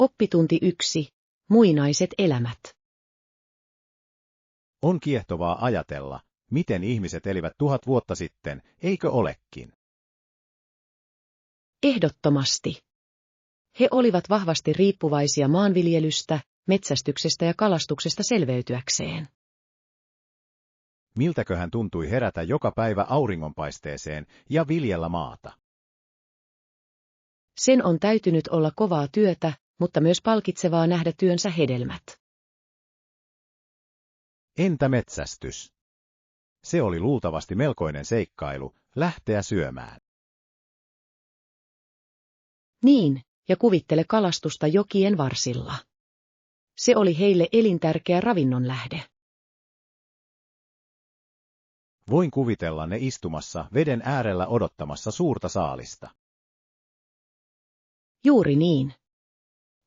Oppitunti 1. Muinaiset elämät. On kiehtovaa ajatella, miten ihmiset elivät 1000 vuotta sitten, eikö olekin? Ehdottomasti. He olivat vahvasti riippuvaisia maanviljelystä, metsästyksestä ja kalastuksesta selveytyäkseen. Miltäköhän tuntui herätä joka päivä auringonpaisteeseen ja viljellä maata? Sen on täytynyt olla kovaa työtä, mutta myös palkitsevaa nähdä työnsä hedelmät. Entä metsästys? Se oli luultavasti melkoinen seikkailu, lähteä syömään. Niin, ja kuvittele kalastusta jokien varsilla. Se oli heille elintärkeä ravinnon lähde. Voin kuvitella ne istumassa veden äärellä odottamassa suurta saalista. Juuri niin.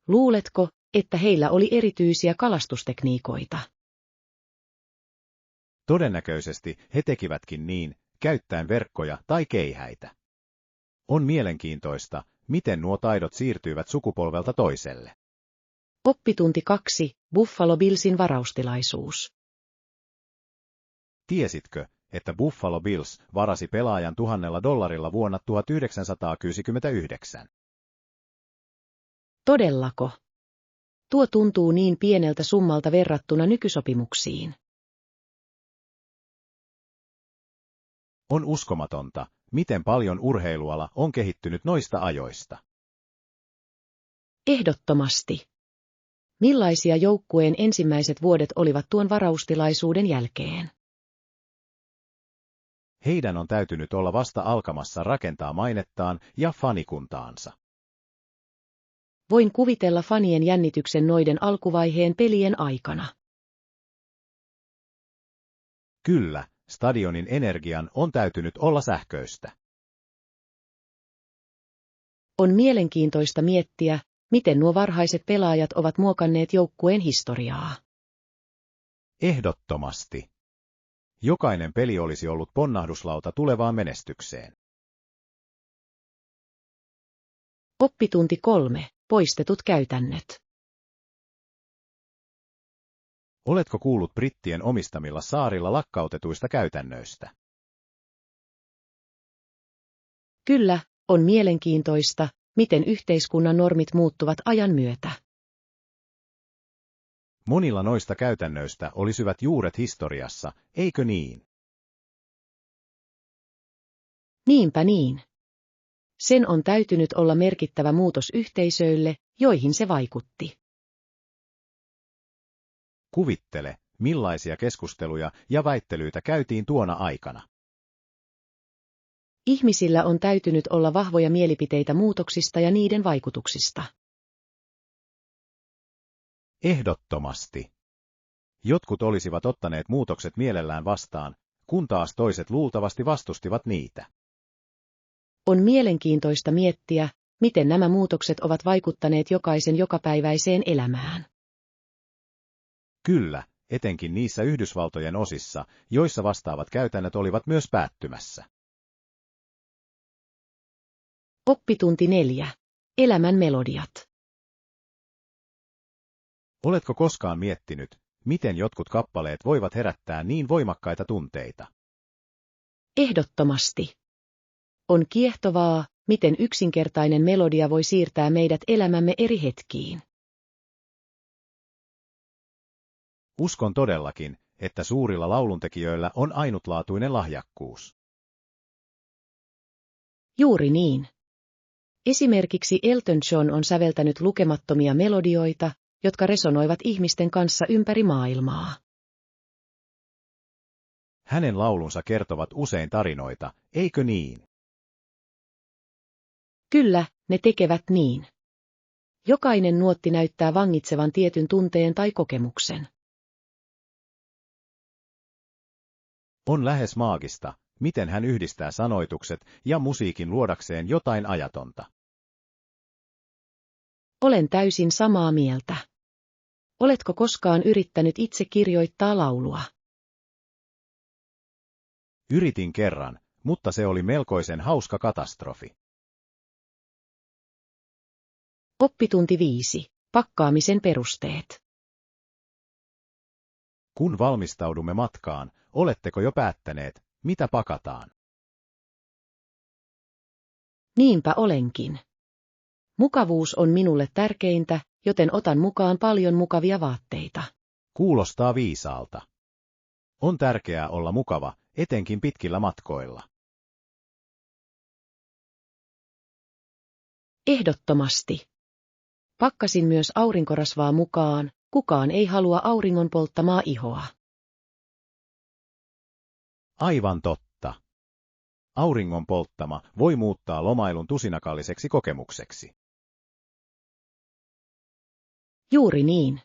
Luuletko, että heillä oli erityisiä kalastustekniikoita? Todennäköisesti he tekivätkin niin, käyttäen verkkoja tai keihäitä. On mielenkiintoista, miten nuo taidot siirtyivät sukupolvelta toiselle. Oppitunti 2. Buffalo Billsin varaustilaisuus. Tiesitkö, että Buffalo Bills varasi pelaajan $1,000 vuonna 1969? Todellako? Tuo tuntuu niin pieneltä summalta verrattuna nykysopimuksiin. On uskomatonta, miten paljon urheiluala on kehittynyt noista ajoista. Ehdottomasti. Millaisia joukkueen ensimmäiset vuodet olivat tuon varaustilaisuuden jälkeen? Heidän on täytynyt olla vasta alkamassa rakentaa mainettaan ja fanikuntaansa. Voin kuvitella fanien jännityksen noiden alkuvaiheen pelien aikana. Kyllä, stadionin energian on täytynyt olla sähköistä. On mielenkiintoista miettiä, miten nuo varhaiset pelaajat ovat muokanneet joukkueen historiaa. Ehdottomasti. Jokainen peli olisi ollut ponnahduslauta tulevaan menestykseen. Oppitunti 3. Poistetut käytännöt. Oletko kuullut brittien omistamilla saarilla lakkautetuista käytännöistä? Kyllä, on mielenkiintoista, miten yhteiskunnan normit muuttuvat ajan myötä. Monilla noista käytännöistä oli syvät juuret historiassa, eikö niin? Niinpä niin. Sen on täytynyt olla merkittävä muutos yhteisöille, joihin se vaikutti. Kuvittele, millaisia keskusteluja ja väittelyitä käytiin tuona aikana. Ihmisillä on täytynyt olla vahvoja mielipiteitä muutoksista ja niiden vaikutuksista. Ehdottomasti. Jotkut olisivat ottaneet muutokset mielellään vastaan, kun taas toiset luultavasti vastustivat niitä. On mielenkiintoista miettiä, miten nämä muutokset ovat vaikuttaneet jokaisen jokapäiväiseen elämään. Kyllä, etenkin niissä Yhdysvaltojen osissa, joissa vastaavat käytännöt olivat myös päättymässä. Oppitunti 4. Elämän melodiat. Oletko koskaan miettinyt, miten jotkut kappaleet voivat herättää niin voimakkaita tunteita? Ehdottomasti. On kiehtovaa, miten yksinkertainen melodia voi siirtää meidät elämämme eri hetkiin. Uskon todellakin, että suurilla lauluntekijöillä on ainutlaatuinen lahjakkuus. Juuri niin. Esimerkiksi Elton John on säveltänyt lukemattomia melodioita, jotka resonoivat ihmisten kanssa ympäri maailmaa. Hänen laulunsa kertovat usein tarinoita, eikö niin? Kyllä, ne tekevät niin. Jokainen nuotti näyttää vangitsevan tietyn tunteen tai kokemuksen. On lähes maagista, miten hän yhdistää sanoitukset ja musiikin luodakseen jotain ajatonta. Olen täysin samaa mieltä. Oletko koskaan yrittänyt itse kirjoittaa laulua? Yritin kerran, mutta se oli melkoisen hauska katastrofi. Oppitunti 5. Pakkaamisen perusteet. Kun valmistaudumme matkaan, oletteko jo päättäneet, mitä pakataan? Niinpä olenkin. Mukavuus on minulle tärkeintä, joten otan mukaan paljon mukavia vaatteita. Kuulostaa viisaalta. On tärkeää olla mukava, etenkin pitkillä matkoilla. Ehdottomasti. Pakkasin myös aurinkorasvaa mukaan, kukaan ei halua auringon polttamaa ihoa. Aivan totta. Auringon polttama voi muuttaa lomailun tusinakalliseksi kokemukseksi. Juuri niin.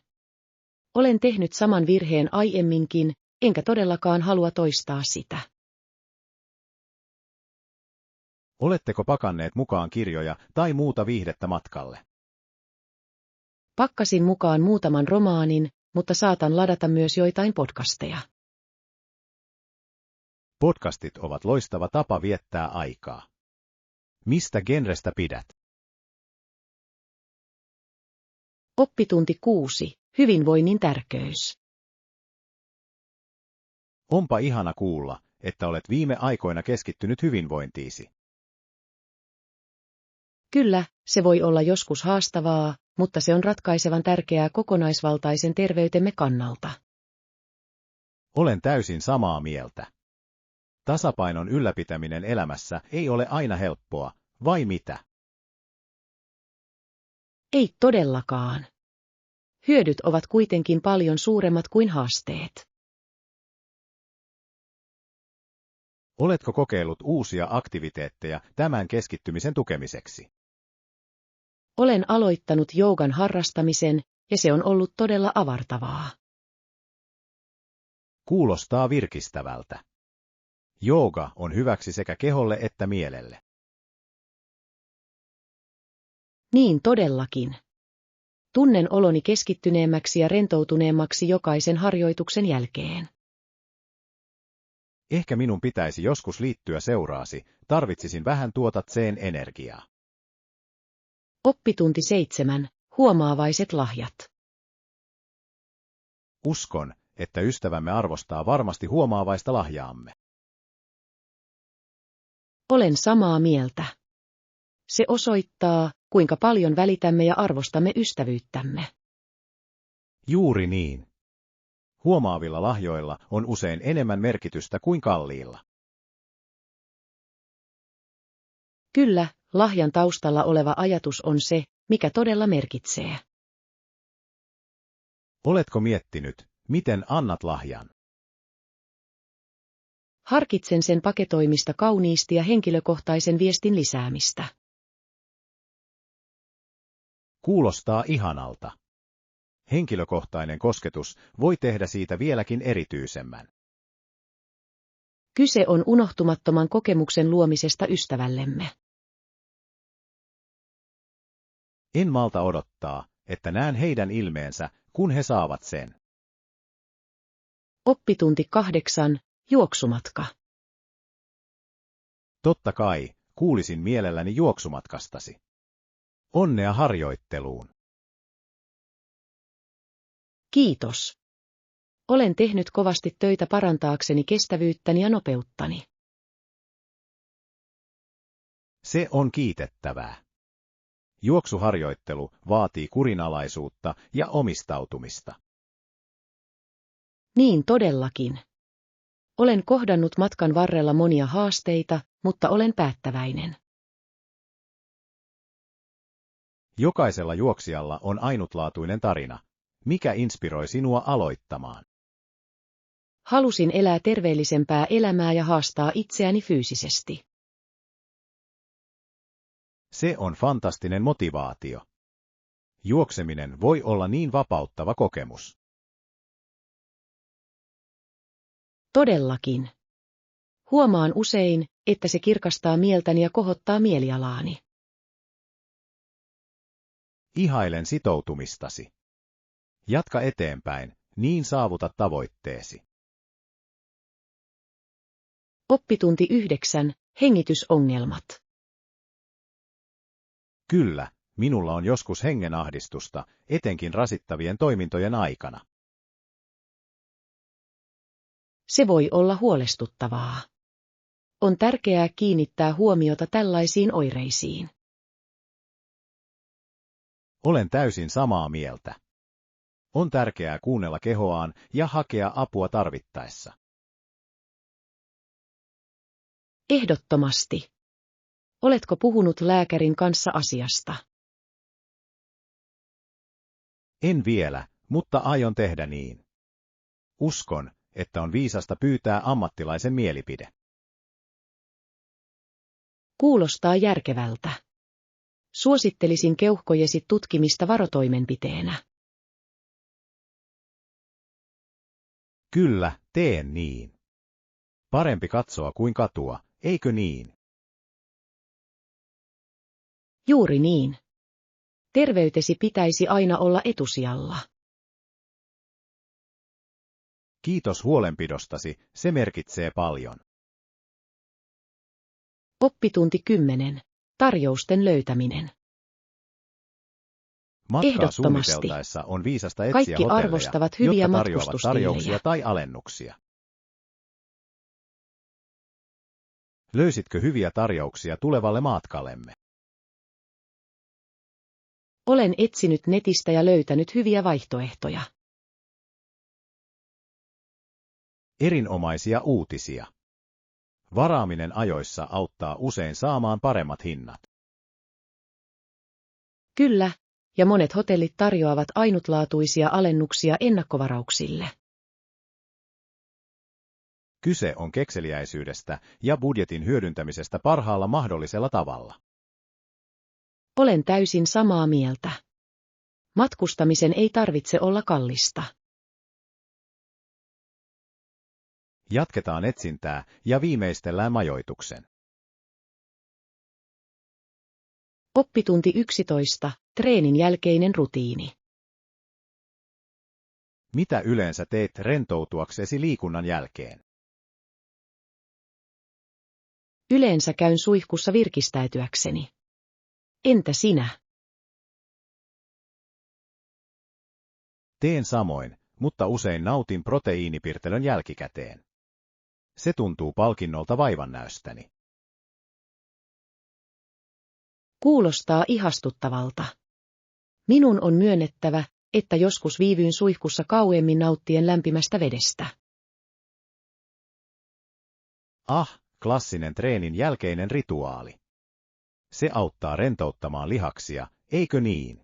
Olen tehnyt saman virheen aiemminkin, enkä todellakaan halua toistaa sitä. Oletteko pakanneet mukaan kirjoja tai muuta viihdettä matkalle? Pakkasin mukaan muutaman romaanin, mutta saatan ladata myös joitain podcasteja. Podcastit ovat loistava tapa viettää aikaa. Mistä genrestä pidät? Oppitunti 6. Hyvinvoinnin tärkeys. Onpa ihana kuulla, että olet viime aikoina keskittynyt hyvinvointiisi. Kyllä, se voi olla joskus haastavaa, mutta se on ratkaisevan tärkeää kokonaisvaltaisen terveytemme kannalta. Olen täysin samaa mieltä. Tasapainon ylläpitäminen elämässä ei ole aina helppoa, vai mitä? Ei todellakaan. Hyödyt ovat kuitenkin paljon suuremmat kuin haasteet. Oletko kokeillut uusia aktiviteetteja tämän keskittymisen tukemiseksi? Olen aloittanut joogan harrastamisen, ja se on ollut todella avartavaa. Kuulostaa virkistävältä. Jooga on hyväksi sekä keholle että mielelle. Niin todellakin. Tunnen oloni keskittyneemmäksi ja rentoutuneemmaksi jokaisen harjoituksen jälkeen. Ehkä minun pitäisi joskus liittyä seuraasi, tarvitsisin vähän tuota tseen energiaa. Oppitunti 7. Huomaavaiset lahjat. Uskon, että ystävämme arvostaa varmasti huomaavaista lahjaamme. Olen samaa mieltä. Se osoittaa, kuinka paljon välitämme ja arvostamme ystävyyttämme. Juuri niin. Huomaavilla lahjoilla on usein enemmän merkitystä kuin kalliilla. Kyllä, lahjan taustalla oleva ajatus on se, mikä todella merkitsee. Oletko miettinyt, miten annat lahjan? Harkitsen sen paketoimista kauniisti ja henkilökohtaisen viestin lisäämistä. Kuulostaa ihanalta. Henkilökohtainen kosketus voi tehdä siitä vieläkin erityisemmän. Kyse on unohtumattoman kokemuksen luomisesta ystävällemme. En malta odottaa, että näen heidän ilmeensä, kun he saavat sen. Oppitunti 8. Juoksumatka. Totta kai, kuulisin mielelläni juoksumatkastasi. Onnea harjoitteluun. Kiitos. Olen tehnyt kovasti töitä parantaakseni kestävyyttäni ja nopeuttani. Se on kiitettävää. Juoksuharjoittelu vaatii kurinalaisuutta ja omistautumista. Niin todellakin. Olen kohdannut matkan varrella monia haasteita, mutta olen päättäväinen. Jokaisella juoksijalla on ainutlaatuinen tarina. Mikä inspiroi sinua aloittamaan? Halusin elää terveellisempää elämää ja haastaa itseäni fyysisesti. Se on fantastinen motivaatio. Juokseminen voi olla niin vapauttava kokemus. Todellakin. Huomaan usein, että se kirkastaa mieltäni ja kohottaa mielialaani. Ihailen sitoutumistasi. Jatka eteenpäin, niin saavutat tavoitteesi. Oppitunti 9. Hengitysongelmat. Kyllä, Minulla on joskus hengenahdistusta, etenkin rasittavien toimintojen aikana. Se voi olla huolestuttavaa. On tärkeää kiinnittää huomiota tällaisiin oireisiin. Olen täysin samaa mieltä. On tärkeää kuunnella kehoaan ja hakea apua tarvittaessa. Ehdottomasti. Oletko puhunut lääkärin kanssa asiasta? En vielä, mutta aion tehdä niin. Uskon, että on viisasta pyytää ammattilaisen mielipide. Kuulostaa järkevältä. Suosittelisin keuhkojesi tutkimista varotoimenpiteenä. Kyllä, teen niin. Parempi katsoa kuin katua, eikö niin? Juuri niin. Terveytesi pitäisi aina olla etusijalla. Kiitos huolenpidostasi, se merkitsee paljon. Oppitunti 10. Tarjousten löytäminen. Matkaa Ehdottomasti. suunniteltaessa on viisasta etsiä Kaikki hotelleja, arvostavat hyviä jotka tarjoavat matkustustilejä. tarjouksia tai alennuksia. Löysitkö hyviä tarjouksia tulevalle matkallemme? Olen etsinyt netistä ja löytänyt hyviä vaihtoehtoja. Erinomaisia uutisia. Varaaminen ajoissa auttaa usein saamaan paremmat hinnat. Kyllä, ja monet hotellit tarjoavat ainutlaatuisia alennuksia ennakkovarauksille. Kyse on kekseliäisyydestä ja budjetin hyödyntämisestä parhaalla mahdollisella tavalla. Olen täysin samaa mieltä. Matkustamisen ei tarvitse olla kallista. Jatketaan etsintää ja viimeistellään majoituksen. Oppitunti 11. Treenin jälkeinen rutiini. Mitä yleensä teet rentoutuaksesi liikunnan jälkeen? Yleensä käyn suihkussa virkistäytyäkseni. Entä sinä? Teen samoin, mutta usein nautin proteiinipirtelön jälkikäteen. Se tuntuu palkinnolta vaivannäöstäni. Kuulostaa ihastuttavalta. Minun on myönnettävä, että joskus viivyin suihkussa kauemmin nauttien lämpimästä vedestä. Klassinen treenin jälkeinen rituaali. Se auttaa rentouttamaan lihaksia, eikö niin?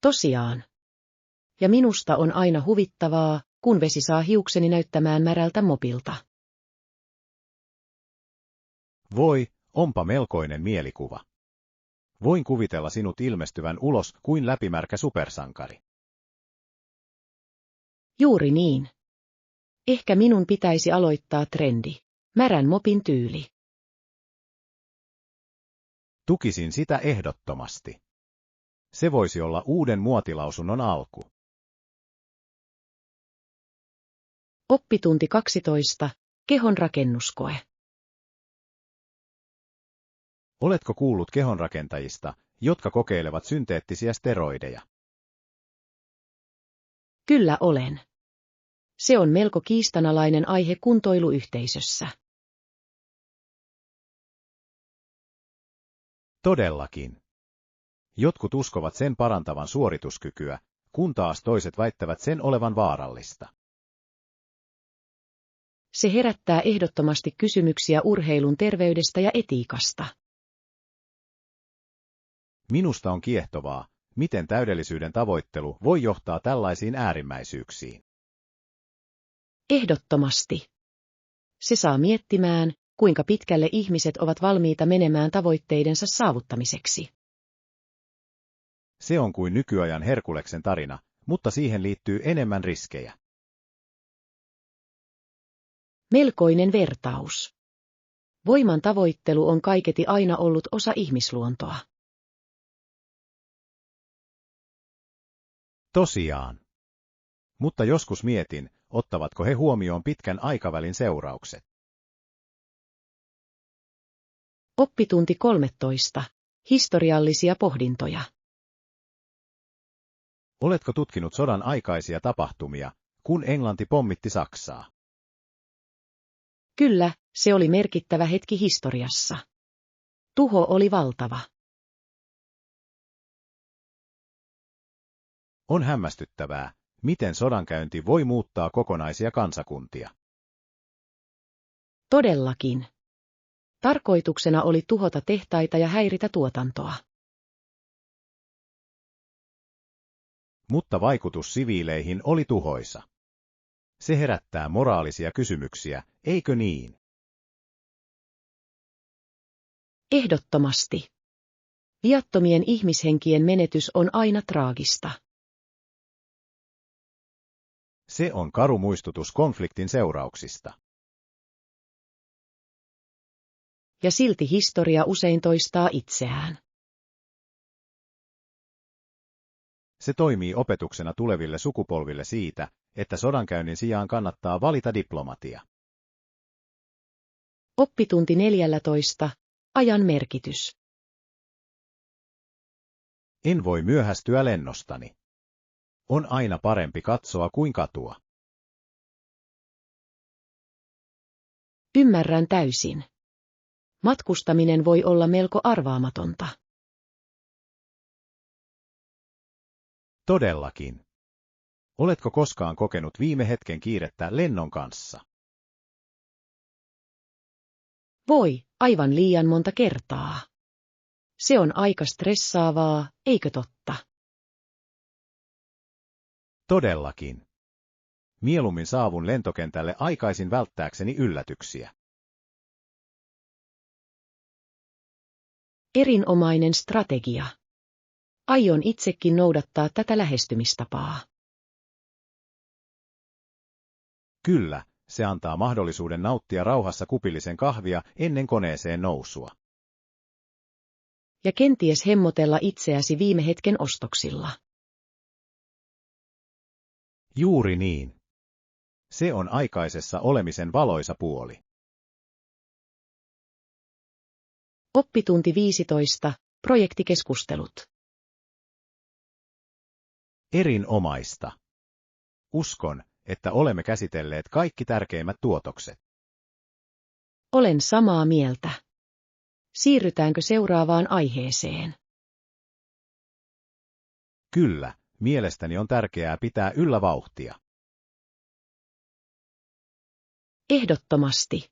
Tosiaan. Ja minusta on aina huvittavaa, kun vesi saa hiukseni näyttämään märältä mopilta. Voi, onpa melkoinen mielikuva. Voin kuvitella sinut ilmestyvän ulos kuin läpimärkä supersankari. Juuri niin. Ehkä minun pitäisi aloittaa trendi. Märän mopin tyyli. Tukisin sitä ehdottomasti. Se voisi olla uuden muotilausunnon alku. Oppitunti 12. Kehonrakennuskoe. Oletko kuullut kehonrakentajista, jotka kokeilevat synteettisiä steroideja? Kyllä olen. Se on melko kiistanalainen aihe kuntoiluyhteisössä. Todellakin. Jotkut uskovat sen parantavan suorituskykyä, kun taas toiset väittävät sen olevan vaarallista. Se herättää ehdottomasti kysymyksiä urheilun terveydestä ja etiikasta. Minusta on kiehtovaa, miten täydellisyyden tavoittelu voi johtaa tällaisiin äärimmäisyyksiin. Ehdottomasti. Se saa miettimään, kuinka pitkälle ihmiset ovat valmiita menemään tavoitteidensa saavuttamiseksi. Se on kuin nykyajan Herkuleksen tarina, mutta siihen liittyy enemmän riskejä. Melkoinen vertaus. Voiman tavoittelu on kaiketi aina ollut osa ihmisluontoa. Tosiaan. Mutta joskus mietin, ottavatko he huomioon pitkän aikavälin seuraukset. Oppitunti 13. Historiallisia pohdintoja. Oletko tutkinut sodan aikaisia tapahtumia, kun Englanti pommitti Saksaa? Kyllä, se oli merkittävä hetki historiassa. Tuho oli valtava. On hämmästyttävää, miten sodankäynti voi muuttaa kokonaisia kansakuntia. Todellakin. Tarkoituksena oli tuhota tehtaita ja häiritä tuotantoa. Mutta vaikutus siviileihin oli tuhoisa. Se herättää moraalisia kysymyksiä, eikö niin? Ehdottomasti. Viattomien ihmishenkien menetys on aina traagista. Se on karu muistutus konfliktin seurauksista. Ja silti historia usein toistaa itseään. Se toimii opetuksena tuleville sukupolville siitä, että sodankäynnin sijaan kannattaa valita diplomatia. Oppitunti 14. Ajan merkitys. En voi myöhästyä lennostani. On aina parempi katsoa kuin katua. Ymmärrän täysin. Matkustaminen voi olla melko arvaamatonta. Todellakin. Oletko koskaan kokenut viime hetken kiirettä lennon kanssa? Voi, aivan liian monta kertaa. Se on aika stressaavaa, eikö totta? Todellakin. Mieluummin saavun lentokentälle aikaisin välttääkseni yllätyksiä. Erinomainen strategia. Aion itsekin noudattaa tätä lähestymistapaa. Kyllä, se antaa mahdollisuuden nauttia rauhassa kupillisen kahvia ennen koneeseen nousua. Ja kenties hemmotella itseäsi viime hetken ostoksilla. Juuri niin. Se on aikaisessa olemisen valoisa puoli. Oppitunti 15. Projektikeskustelut. Erinomaista. Uskon, että olemme käsitelleet kaikki tärkeimmät tuotokset. Olen samaa mieltä. Siirrytäänkö seuraavaan aiheeseen? Kyllä, mielestäni on tärkeää pitää yllä vauhtia. Ehdottomasti.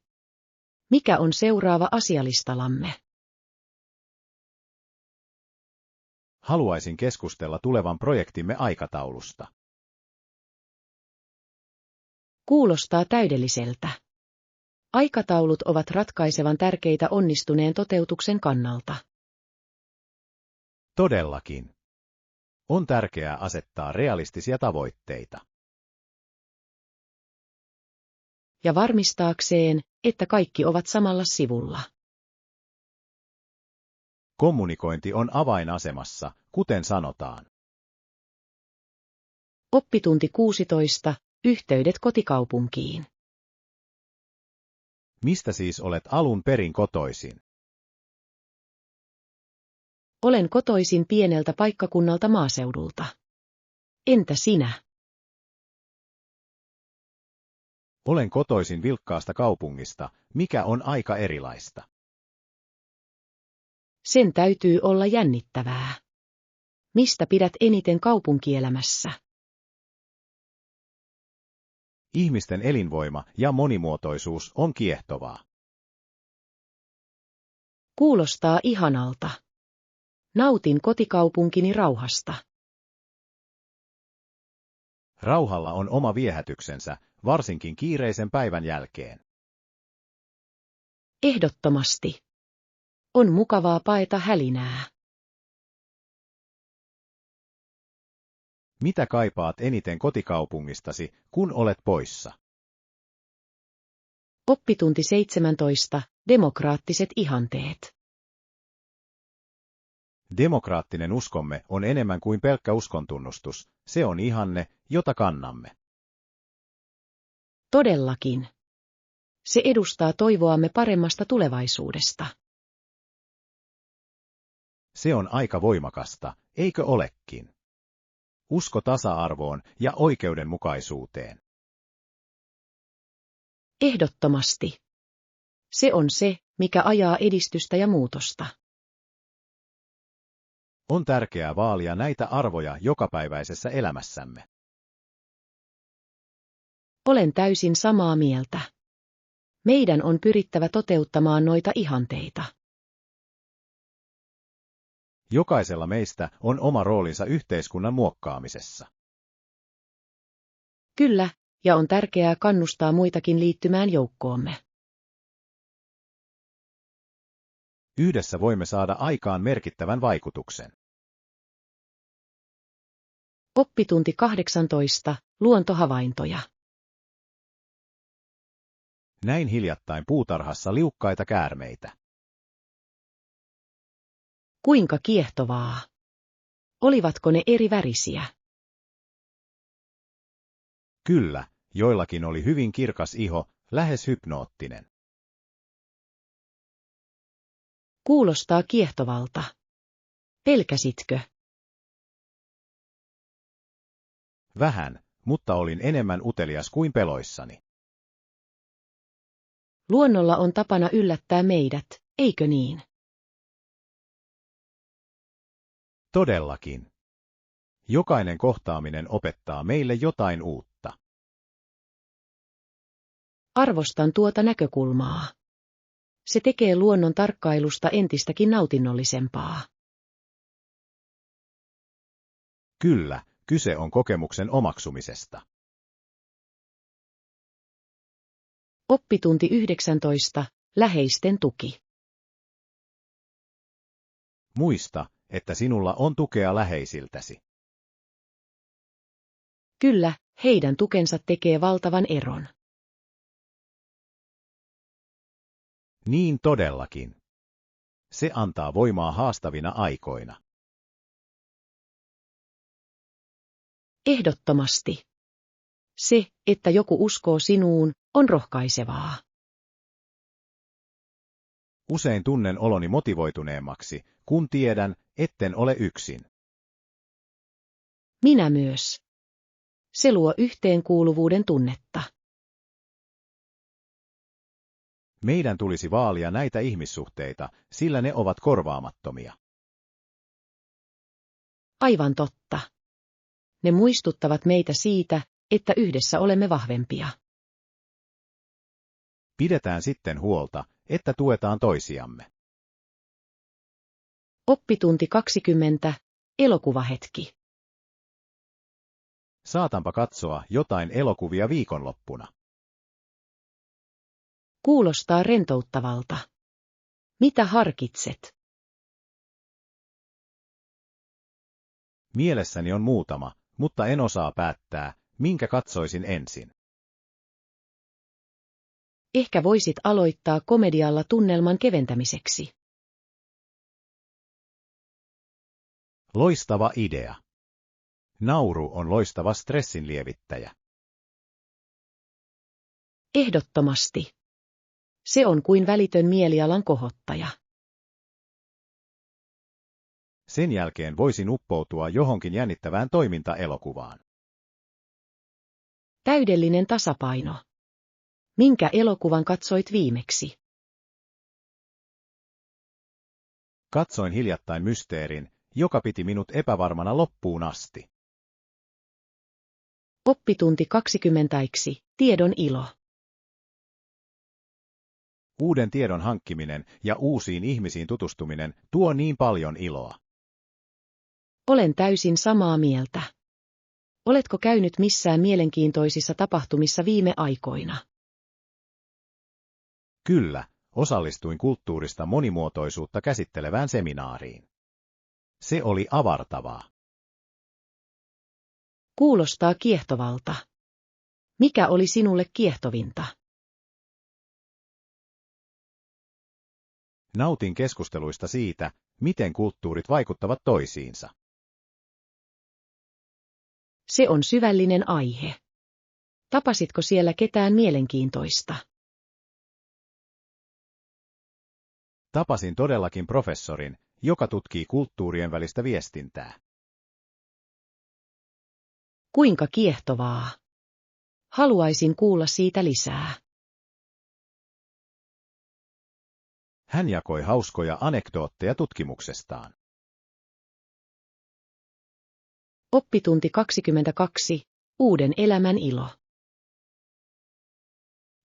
Mikä on seuraava asialistallamme? Haluaisin keskustella tulevan projektimme aikataulusta. Kuulostaa täydelliseltä. Aikataulut ovat ratkaisevan tärkeitä onnistuneen toteutuksen kannalta. Todellakin. On tärkeää asettaa realistisia tavoitteita. Ja varmistaakseen, että kaikki ovat samalla sivulla. Kommunikointi on avainasemassa, kuten sanotaan. Oppitunti 16. Yhteydet kotikaupunkiin. Mistä siis olet alun perin kotoisin? Olen kotoisin pieneltä paikkakunnalta maaseudulta. Entä sinä? Olen kotoisin vilkkaasta kaupungista, mikä on aika erilaista. Sen täytyy olla jännittävää. Mistä pidät eniten kaupunkielämässä? Ihmisten elinvoima ja monimuotoisuus on kiehtovaa. Kuulostaa ihanalta. Nautin kotikaupunkini rauhasta. Rauhalla on oma viehätyksensä, varsinkin kiireisen päivän jälkeen. Ehdottomasti. On mukavaa paeta hälinää. Mitä kaipaat eniten kotikaupungistasi, kun olet poissa? Oppitunti 17. Demokraattiset ihanteet. Demokraattinen uskomme on enemmän kuin pelkkä uskontunnustus, se on ihanne, jota kannamme. Todellakin. Se edustaa toivoamme paremmasta tulevaisuudesta. Se on aika voimakasta, eikö olekin? Usko tasa-arvoon ja oikeudenmukaisuuteen. Ehdottomasti. Se on se, mikä ajaa edistystä ja muutosta. On tärkeää vaalia näitä arvoja jokapäiväisessä elämässämme. Olen täysin samaa mieltä. Meidän on pyrittävä toteuttamaan noita ihanteita. Jokaisella meistä on oma roolinsa yhteiskunnan muokkaamisessa. Kyllä, ja on tärkeää kannustaa muitakin liittymään joukkoomme. Yhdessä voimme saada aikaan merkittävän vaikutuksen. Oppitunti 18. Luontohavaintoja. Näin hiljattain puutarhassa liukkaita käärmeitä. Kuinka kiehtovaa. Olivatko ne eri värisiä? Kyllä, joillakin oli hyvin kirkas iho, lähes hypnoottinen. Kuulostaa kiehtovalta. Pelkäsitkö? Vähän, mutta olin enemmän utelias kuin peloissani. Luonnolla on tapana yllättää meidät, eikö niin? Todellakin. Jokainen kohtaaminen opettaa meille jotain uutta. Arvostan tuota näkökulmaa. Se tekee luonnon tarkkailusta entistäkin nautinnollisempaa. Kyllä, kyse on kokemuksen omaksumisesta. Oppitunti 19. Läheisten tuki. Muista, että sinulla on tukea läheisiltäsi. Kyllä, heidän tukensa tekee valtavan eron. Niin todellakin. Se antaa voimaa haastavina aikoina. Ehdottomasti. Se, että joku uskoo sinuun, on rohkaisevaa. Usein tunnen oloni motivoituneemmaksi, kun tiedän, etten ole yksin. Minä myös. Se luo yhteenkuuluvuuden tunnetta. Meidän tulisi vaalia näitä ihmissuhteita, sillä ne ovat korvaamattomia. Aivan totta. Ne muistuttavat meitä siitä, että yhdessä olemme vahvempia. Pidetään sitten huolta, että tuetaan toisiamme. Oppitunti 20. Elokuvahetki. Saatanpa katsoa jotain elokuvia viikonloppuna. Kuulostaa rentouttavalta. Mitä harkitset? Mielessäni on muutama, mutta en osaa päättää, minkä katsoisin ensin. Ehkä voisit aloittaa komedialla tunnelman keventämiseksi. Loistava idea. Nauru on loistava stressin lievittäjä. Ehdottomasti. Se on kuin välitön mielialan kohottaja. Sen jälkeen voisin uppoutua johonkin jännittävään toimintaelokuvaan. Täydellinen tasapaino. Minkä elokuvan katsoit viimeksi? Katsoin hiljattain Mysteerin, joka piti minut epävarmana loppuun asti. Oppitunti 20. Tiedon ilo. Uuden tiedon hankkiminen ja uusiin ihmisiin tutustuminen tuo niin paljon iloa. Olen täysin samaa mieltä. Oletko käynyt missään mielenkiintoisissa tapahtumissa viime aikoina? Kyllä, osallistuin kulttuurista monimuotoisuutta käsittelevään seminaariin. Se oli avartavaa. Kuulostaa kiehtovalta. Mikä oli sinulle kiehtovinta? Nautin keskusteluista siitä, miten kulttuurit vaikuttavat toisiinsa. Se on syvällinen aihe. Tapasitko siellä ketään mielenkiintoista? Tapasin todellakin professorin, joka tutkii kulttuurien välistä viestintää. Kuinka kiehtovaa. Haluaisin kuulla siitä lisää. Hän jakoi hauskoja anekdootteja tutkimuksestaan. Oppitunti 22. Uuden elämän ilo.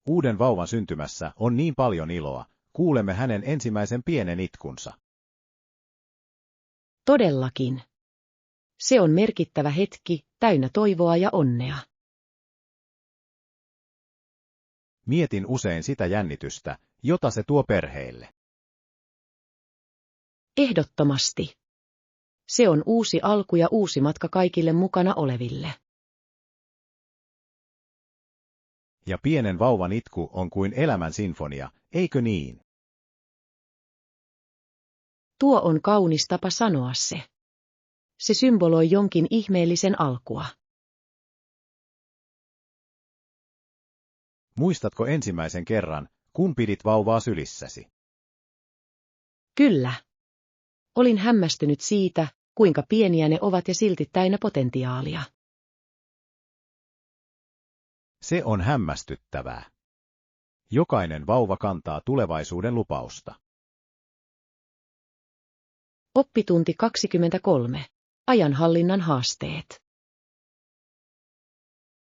Uuden vauvan syntymässä on niin paljon iloa, kuulemme hänen ensimmäisen pienen itkunsa. Todellakin. Se on merkittävä hetki, täynnä toivoa ja onnea. Mietin usein sitä jännitystä, jota se tuo perheille. Ehdottomasti. Se on uusi alku ja uusi matka kaikille mukana oleville. Ja pienen vauvan itku on kuin elämän sinfonia, eikö niin? Tuo on kaunis tapa sanoa se. Se symboloi jonkin ihmeellisen alkua. Muistatko ensimmäisen kerran, kun pidit vauvaa sylissäsi? Kyllä. Olin hämmästynyt siitä, kuinka pieniä ne ovat ja silti täynnä potentiaalia. Se on hämmästyttävää. Jokainen vauva kantaa tulevaisuuden lupausta. Oppitunti 23. Ajanhallinnan haasteet.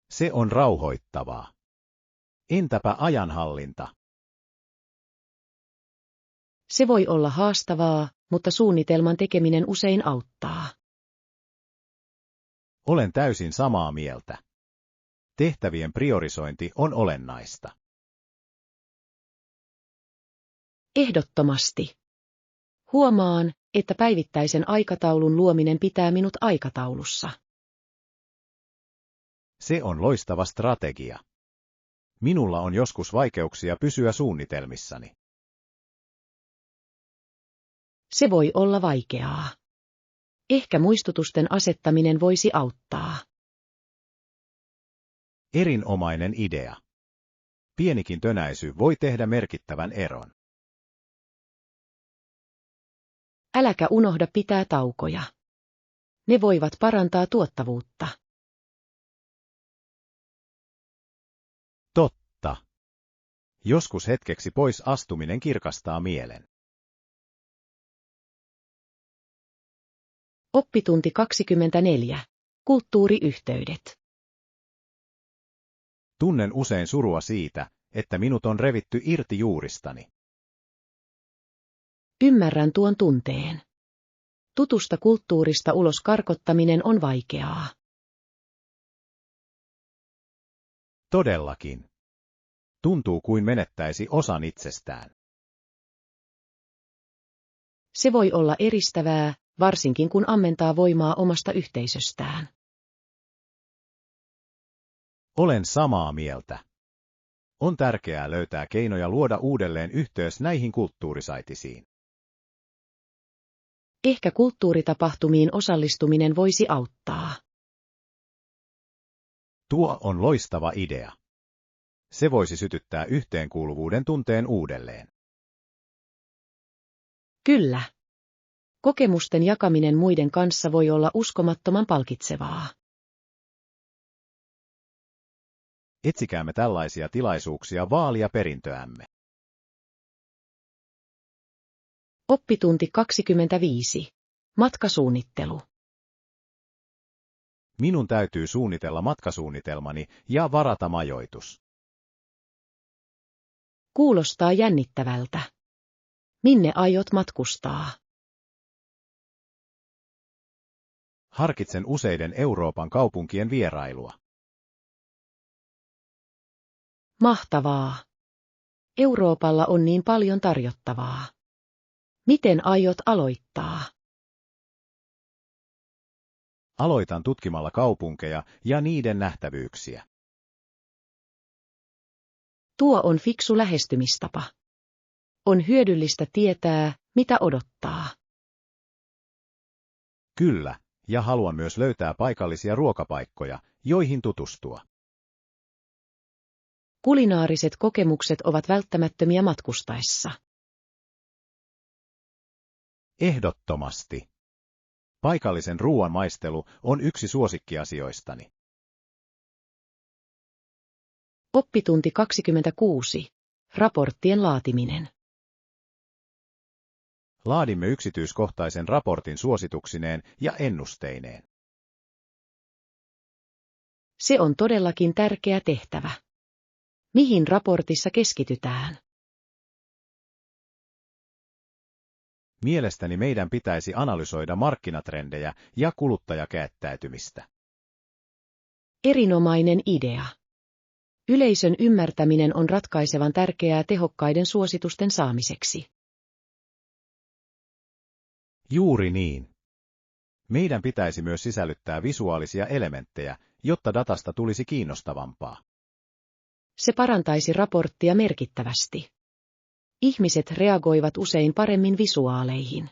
Se on rauhoittavaa. Entäpä ajanhallinta? Se voi olla haastavaa, mutta suunnitelman tekeminen usein auttaa. Olen täysin samaa mieltä. Tehtävien priorisointi on olennaista. Ehdottomasti. Huomaan, että päivittäisen aikataulun luominen pitää minut aikataulussa. Se on loistava strategia. Minulla on joskus vaikeuksia pysyä suunnitelmissani. Se voi olla vaikeaa. Ehkä muistutusten asettaminen voisi auttaa. Erinomainen idea. Pienikin tönäisy voi tehdä merkittävän eron. Äläkä unohda pitää taukoja. Ne voivat parantaa tuottavuutta. Totta. Joskus hetkeksi pois astuminen kirkastaa mielen. Oppitunti 24. Kulttuuriyhteydet. Tunnen usein surua siitä, että minut on revitty irti juuristani. Ymmärrän tuon tunteen. Tutusta kulttuurista ulos karkottaminen on vaikeaa. Todellakin. Tuntuu kuin menettäisi osan itsestään. Se voi olla eristävää, varsinkin kun ammentaa voimaa omasta yhteisöstään. Olen samaa mieltä. On tärkeää löytää keinoja luoda uudelleen yhteys näihin kulttuurisaitisiin. Ehkä kulttuuritapahtumiin osallistuminen voisi auttaa. Tuo on loistava idea. Se voisi sytyttää yhteenkuuluvuuden tunteen uudelleen. Kyllä. Kokemusten jakaminen muiden kanssa voi olla uskomattoman palkitsevaa. Etsikäämme tällaisia tilaisuuksia vaalia perintöämme. Oppitunti 25. Matkasuunnittelu. Minun täytyy suunnitella matkasuunnitelmani ja varata majoitus. Kuulostaa jännittävältä. Minne aiot matkustaa? Harkitsen useiden Euroopan kaupunkien vierailua. Mahtavaa. Euroopalla on niin paljon tarjottavaa. Miten aiot aloittaa? Aloitan tutkimalla kaupunkeja ja niiden nähtävyyksiä. Tuo on fiksu lähestymistapa. On hyödyllistä tietää, mitä odottaa. Kyllä, ja haluan myös löytää paikallisia ruokapaikkoja, joihin tutustua. Kulinaariset kokemukset ovat välttämättömiä matkustaessa. Ehdottomasti. Paikallisen ruoan maistelu on yksi suosikkiasioistani. Oppitunti 26. Raporttien laatiminen. Laadimme yksityiskohtaisen raportin suosituksineen ja ennusteineen. Se on todellakin tärkeä tehtävä. Mihin raportissa keskitytään? Mielestäni meidän pitäisi analysoida markkinatrendejä ja kuluttajakäyttäytymistä. Erinomainen idea. Yleisön ymmärtäminen on ratkaisevan tärkeää tehokkaiden suositusten saamiseksi. Juuri niin. Meidän pitäisi myös sisällyttää visuaalisia elementtejä, jotta datasta tulisi kiinnostavampaa. Se parantaisi raporttia merkittävästi. Ihmiset reagoivat usein paremmin visuaaleihin.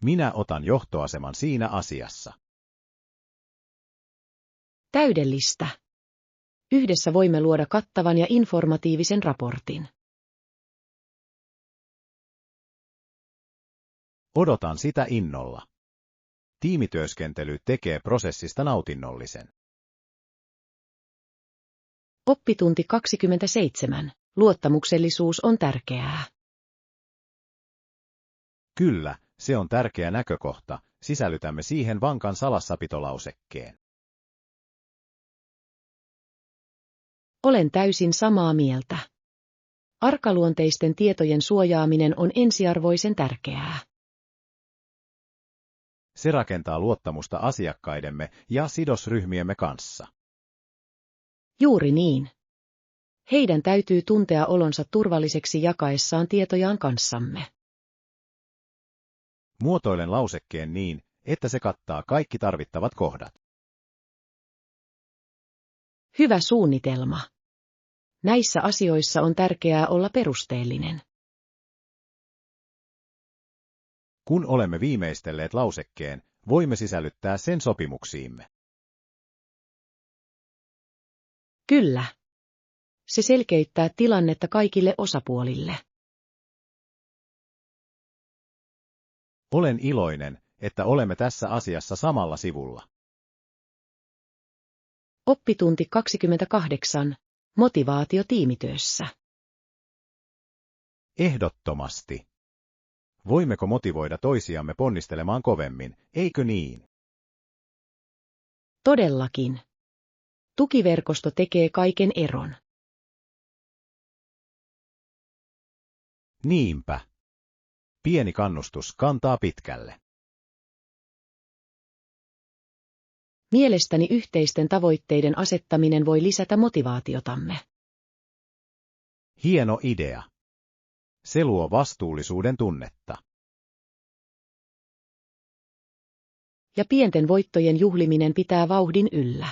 Minä otan johtoaseman siinä asiassa. Täydellistä. Yhdessä voimme luoda kattavan ja informatiivisen raportin. Odotan sitä innolla. Tiimityöskentely tekee prosessista nautinnollisen. Oppitunti 27. Luottamuksellisuus on tärkeää. Kyllä, se on tärkeä näkökohta. Sisällytämme siihen vankan salassapitolausekkeen. Olen täysin samaa mieltä. Arkaluonteisten tietojen suojaaminen on ensiarvoisen tärkeää. Se rakentaa luottamusta asiakkaidemme ja sidosryhmiemme kanssa. Juuri niin. Heidän täytyy tuntea olonsa turvalliseksi jakaessaan tietojaan kanssamme. Muotoilen lausekkeen niin, että se kattaa kaikki tarvittavat kohdat. Hyvä suunnitelma. Näissä asioissa on tärkeää olla perusteellinen. Kun olemme viimeistelleet lausekkeen, voimme sisällyttää sen sopimuksiimme. Kyllä. Se selkeyttää tilannetta kaikille osapuolille. Olen iloinen, että olemme tässä asiassa samalla sivulla. Oppitunti 28. Motivaatio tiimityössä. Ehdottomasti. Voimmeko motivoida toisiamme ponnistelemaan kovemmin, eikö niin? Todellakin. Tukiverkosto tekee kaiken eron. Niinpä. Pieni kannustus kantaa pitkälle. Mielestäni yhteisten tavoitteiden asettaminen voi lisätä motivaatiotamme. Hieno idea. Se luo vastuullisuuden tunnetta. Ja pienten voittojen juhliminen pitää vauhdin yllä.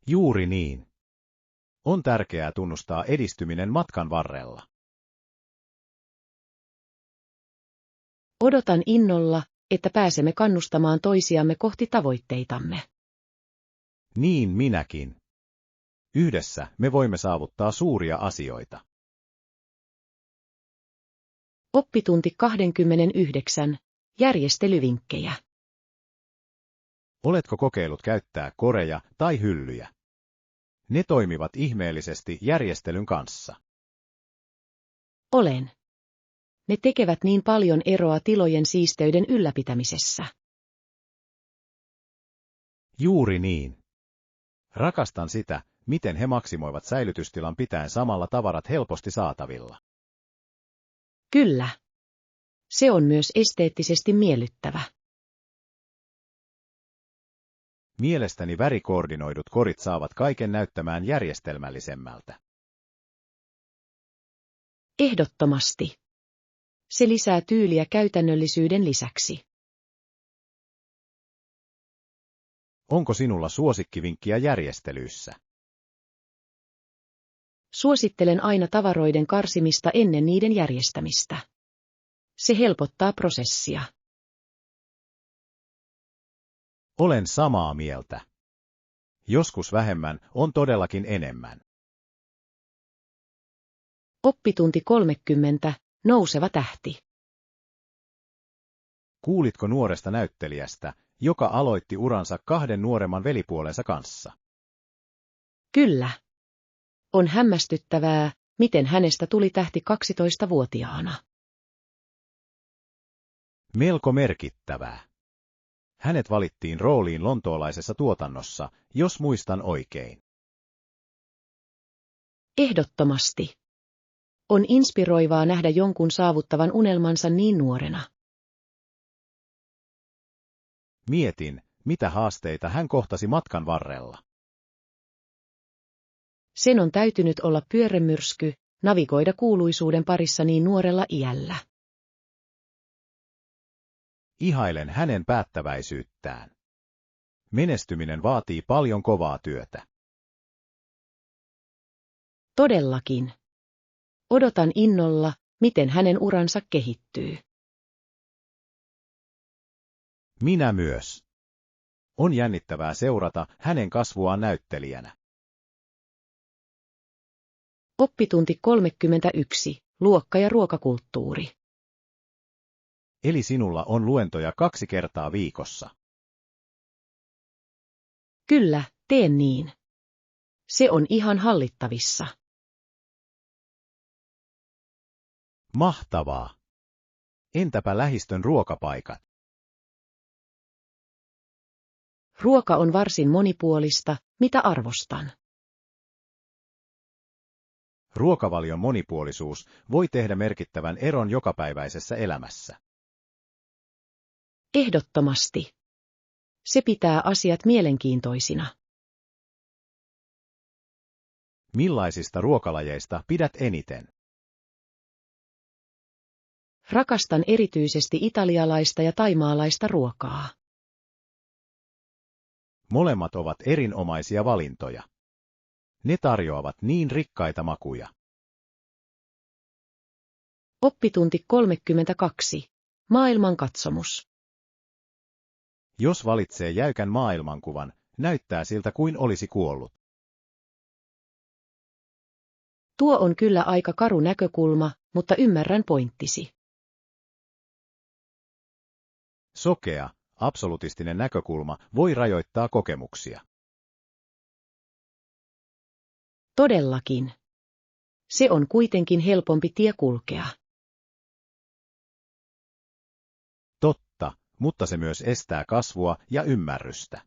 Juuri niin. On tärkeää tunnustaa edistyminen matkan varrella. Odotan innolla, että pääsemme kannustamaan toisiamme kohti tavoitteitamme. Niin minäkin. Yhdessä me voimme saavuttaa suuria asioita. Oppitunti 29. Järjestelyvinkkejä. Oletko kokeillut käyttää koreja tai hyllyjä? Ne toimivat ihmeellisesti järjestelyn kanssa. Olen. Ne tekevät niin paljon eroa tilojen siisteyden ylläpitämisessä. Juuri niin. Rakastan sitä, miten he maksimoivat säilytystilan pitäen samalla tavarat helposti saatavilla. Kyllä. Se on myös esteettisesti miellyttävä. Mielestäni värikoordinoidut korit saavat kaiken näyttämään järjestelmällisemmältä. Ehdottomasti. Se lisää tyyliä käytännöllisyyden lisäksi. Onko sinulla suosikkivinkkiä järjestelyissä? Suosittelen aina tavaroiden karsimista ennen niiden järjestämistä. Se helpottaa prosessia. Olen samaa mieltä. Joskus vähemmän on todellakin enemmän. Oppitunti 30. Nouseva tähti. Kuulitko nuoresta näyttelijästä, joka aloitti uransa 2 nuoremman velipuolensa kanssa? Kyllä. On hämmästyttävää, miten hänestä tuli tähti 12-vuotiaana. Melko merkittävää. Hänet valittiin rooliin lontoolaisessa tuotannossa, jos muistan oikein. Ehdottomasti. On inspiroivaa nähdä jonkun saavuttavan unelmansa niin nuorena. Mietin, mitä haasteita hän kohtasi matkan varrella. Sen on täytynyt olla pyörremyrsky, navigoida kuuluisuuden parissa niin nuorella iällä. Ihailen hänen päättäväisyyttään. Menestyminen vaatii paljon kovaa työtä. Todellakin. Odotan innolla, miten hänen uransa kehittyy. Minä myös. On jännittävää seurata hänen kasvuaan näyttelijänä. Oppitunti 31. Luokka- ja ruokakulttuuri. Eli sinulla on luentoja 2 kertaa viikossa. Kyllä, teen niin. Se on ihan hallittavissa. Mahtavaa. Entäpä lähistön ruokapaikat? Ruoka on varsin monipuolista, mitä arvostan. Ruokavalion monipuolisuus voi tehdä merkittävän eron jokapäiväisessä elämässä. Ehdottomasti. Se pitää asiat mielenkiintoisina. Millaisista ruokalajeista pidät eniten? Rakastan erityisesti italialaista ja taimaalaista ruokaa. Molemmat ovat erinomaisia valintoja. Ne tarjoavat niin rikkaita makuja. Oppitunti 32. Maailmankatsomus. Jos valitsee jäykän maailmankuvan, näyttää siltä kuin olisi kuollut. Tuo on kyllä aika karu näkökulma, mutta ymmärrän pointtisi. Sokea, absolutistinen näkökulma voi rajoittaa kokemuksia. Todellakin. Se on kuitenkin helpompi tie kulkea. Totta, mutta se myös estää kasvua ja ymmärrystä.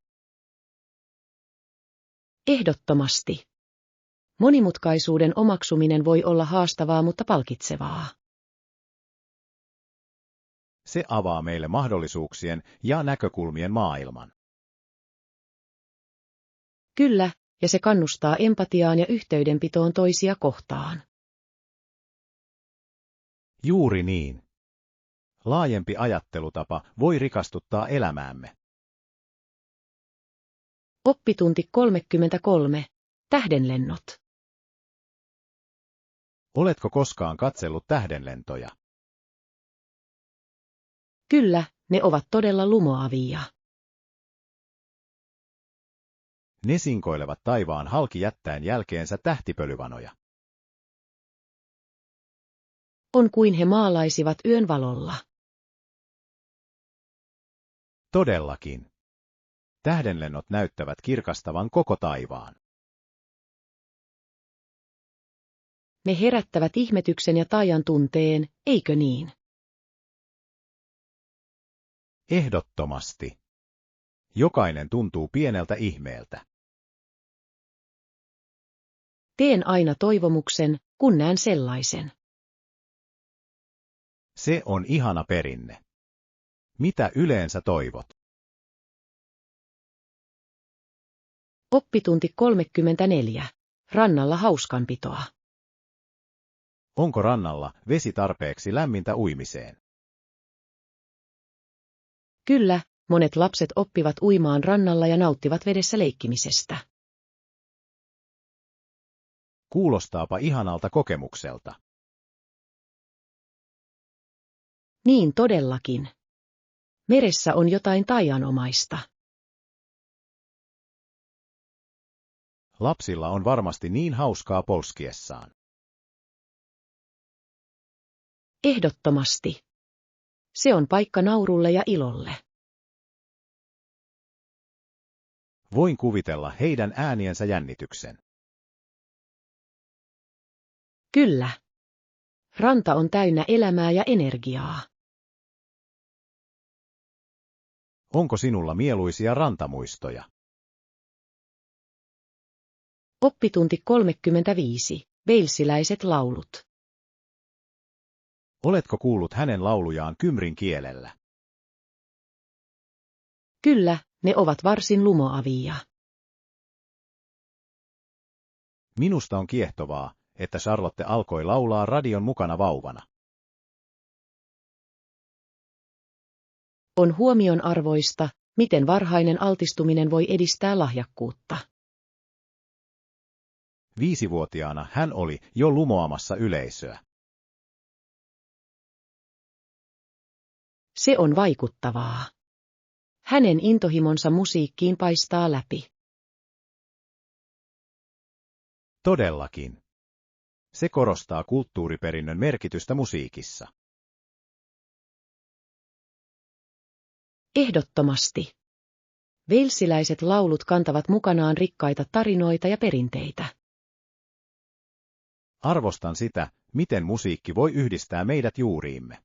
Ehdottomasti. Monimutkaisuuden omaksuminen voi olla haastavaa, mutta palkitsevaa. Se avaa meille mahdollisuuksien ja näkökulmien maailman. Kyllä, ja se kannustaa empatiaan ja yhteydenpitoon toisia kohtaan. Juuri niin. Laajempi ajattelutapa voi rikastuttaa elämäämme. Oppitunti 33. Tähdenlennot. Oletko koskaan katsellut tähdenlentoja? Kyllä, ne ovat todella lumoavia. Ne sinkoilevat taivaan halki jättäen jälkeensä tähtipölyvanoja. On kuin he maalaisivat yön valolla. Todellakin. Tähdenlennot näyttävät kirkastavan koko taivaan. Ne herättävät ihmetyksen ja taajan tunteen, eikö niin? Ehdottomasti. Jokainen tuntuu pieneltä ihmeeltä. Teen aina toivomuksen, kun näen sellaisen. Se on ihana perinne. Mitä yleensä toivot? Oppitunti 34. Rannalla hauskanpitoa. Onko rannalla vesi tarpeeksi lämmintä uimiseen? Kyllä, monet lapset oppivat uimaan rannalla ja nauttivat vedessä leikkimisestä. Kuulostaapa ihanalta kokemukselta. Niin todellakin. Meressä on jotain taianomaista. Lapsilla on varmasti niin hauskaa polskiessaan. Ehdottomasti. Se on paikka naurulle ja ilolle. Voin kuvitella heidän ääniensä jännityksen. Kyllä. Ranta on täynnä elämää ja energiaa. Onko sinulla mieluisia rantamuistoja? Oppitunti 35. Walesiläiset laulut. Oletko kuullut hänen laulujaan kymrin kielellä? Kyllä, ne ovat varsin lumoavia. Minusta on kiehtovaa, että Charlotte alkoi laulaa radion mukana vauvana. On huomionarvoista, miten varhainen altistuminen voi edistää lahjakkuutta. 5-vuotiaana hän oli jo lumoamassa yleisöä. Se on vaikuttavaa. Hänen intohimonsa musiikkiin paistaa läpi. Todellakin. Se korostaa kulttuuriperinnön merkitystä musiikissa. Ehdottomasti. Walesiläiset laulut kantavat mukanaan rikkaita tarinoita ja perinteitä. Arvostan sitä, miten musiikki voi yhdistää meidät juuriimme.